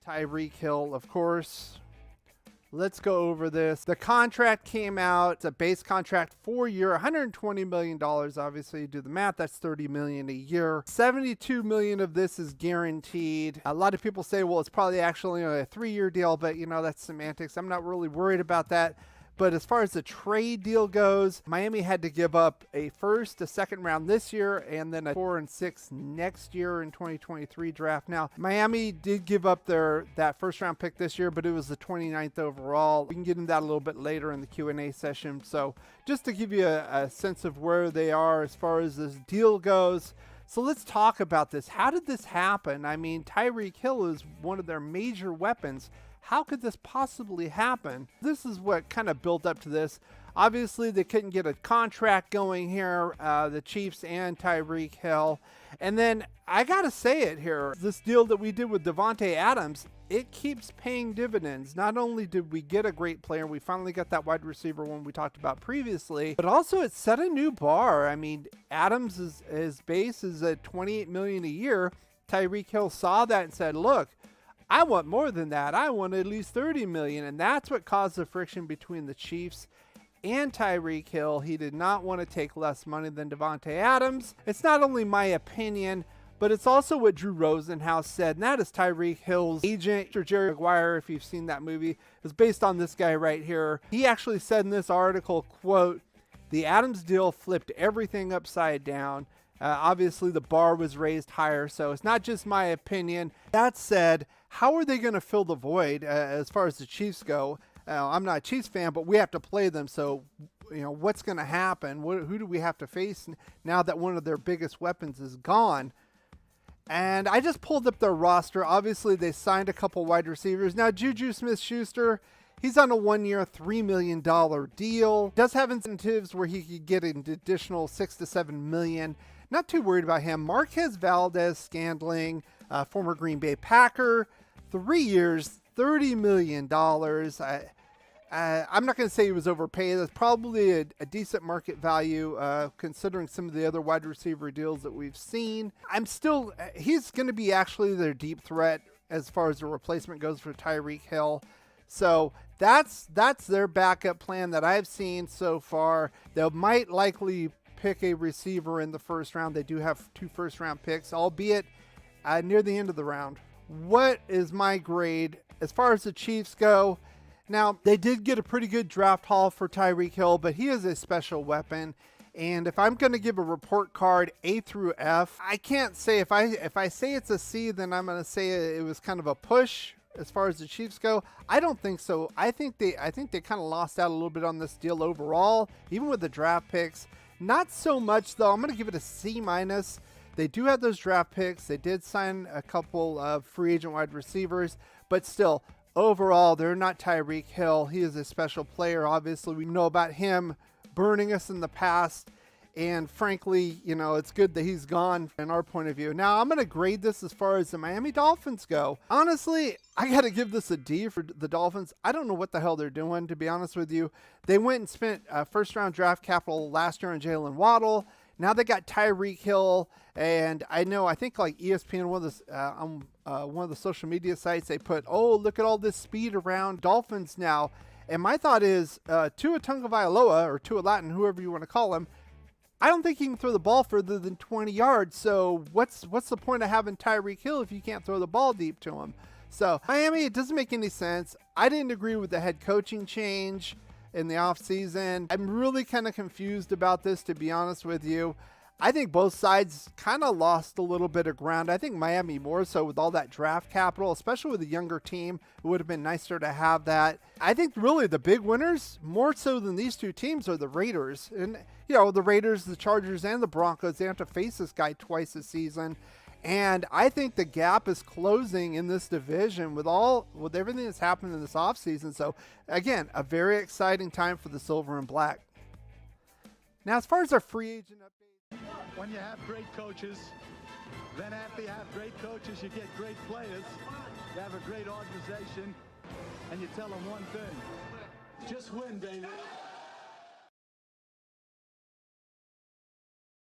Tyreek Hill, of course. Let's go over this. The contract came out. It's a base contract, 4-year, $120 million. Obviously, you do the math, that's $30 million a year. $72 million of this is guaranteed. A lot of people say, well, it's probably actually a 3-year deal, but you know, that's semantics. I'm not really worried about that. But as far as the trade deal goes, Miami had to give up a first, a second round this year, and then a 4 and 6 next year in 2023 draft. Now, Miami did give up that first round pick this year, but it was the 29th overall. We can get into that a little bit later in the Q&A session. So just to give you a sense of where they are as far as this deal goes. So let's talk about this. How did this happen? I mean, Tyreek Hill is one of their major weapons. How could this possibly happen? This is what kind of built up to this. Obviously, they couldn't get a contract going here, the Chiefs and Tyreek Hill. And then I got to say it here. This deal that we did with Davante Adams, it keeps paying dividends. Not only did we get a great player, we finally got that wide receiver one we talked about previously, but also it set a new bar. I mean, Adams' his base is at $28 million a year. Tyreek Hill saw that and said, look, I want more than that. I want at least $30 million. And that's what caused the friction between the Chiefs and Tyreek Hill. He did not want to take less money than Davante Adams. It's not only my opinion, but it's also what Drew Rosenhaus said, and that is Tyreek Hill's agent, Jerry Maguire, if you've seen that movie, is based on this guy right here. He actually said in this article, quote, "The Adams deal flipped everything upside down. Obviously, the bar was raised higher, so it's not just my opinion." That said, how are they going to fill the void as far as the Chiefs go? I'm not a Chiefs fan, but we have to play them, so you know what's going to happen? Who do we have to face now that one of their biggest weapons is gone? And I just pulled up their roster. Obviously, they signed a couple wide receivers. Now, Juju Smith-Schuster, he's on a 1-year, $3 million deal. Does have incentives where he could get an additional $6 to $7 million. Not too worried about him. Marquez Valdez-Scantling, former Green Bay Packer, 3 years, $30 million. I'm not going to say he was overpaid. That's probably a decent market value considering some of the other wide receiver deals that we've seen. He's going to be actually their deep threat as far as the replacement goes for Tyreek Hill. So that's their backup plan that I've seen so far. They might likely pick a receiver in the first round. They do have 2 first-round picks, albeit near the end of the round. What is my grade as far as the Chiefs go? Now, they did get a pretty good draft haul for Tyreek Hill, but he is a special weapon. And if I'm going to give a report card A through F, I can't say if I say it's a C, then I'm going to say it was kind of a push as far as the Chiefs go. I don't think so. I think they kind of lost out a little bit on this deal overall, even with the draft picks. Not so much though. I'm going to give it a C minus. They do have those draft picks. They did sign a couple of free agent wide receivers, but still, overall, they're not Tyreek Hill. He is a special player. Obviously, we know about him burning us in the past. And frankly, you know, it's good that he's gone in our point of view. Now, I'm going to grade this as far as the Miami Dolphins go. Honestly, I got to give this a D for the Dolphins. I don't know what the hell they're doing, to be honest with you. They went and spent first-round draft capital last year on Jalen Waddle. Now they got Tyreek Hill, and I think like ESPN, one of the social media sites, they put, oh, look at all this speed around Dolphins now. And my thought is, Tua Tagovailoa, or Tua Latin, whoever you want to call him, I don't think he can throw the ball further than 20 yards. So what's the point of having Tyreek Hill if you can't throw the ball deep to him? So Miami, it doesn't make any sense. I didn't agree with the head coaching change in the offseason. I'm really kind of confused about this, to be honest with you. I think both sides kind of lost a little bit of ground. I think Miami more so with all that draft capital, especially with a younger team. It would have been nicer to have that. I think really the big winners, more so than these two teams, are the Raiders. And, you know, the Raiders, the Chargers, and the Broncos, they have to face this guy twice this season. And I think the gap is closing in this division with everything that's happened in this offseason. So, again, a very exciting time for the Silver and Black. Now, as far as our free agent update, when you have great coaches, then after you have great coaches, you get great players. You have a great organization, and you tell them one thing: just win, baby.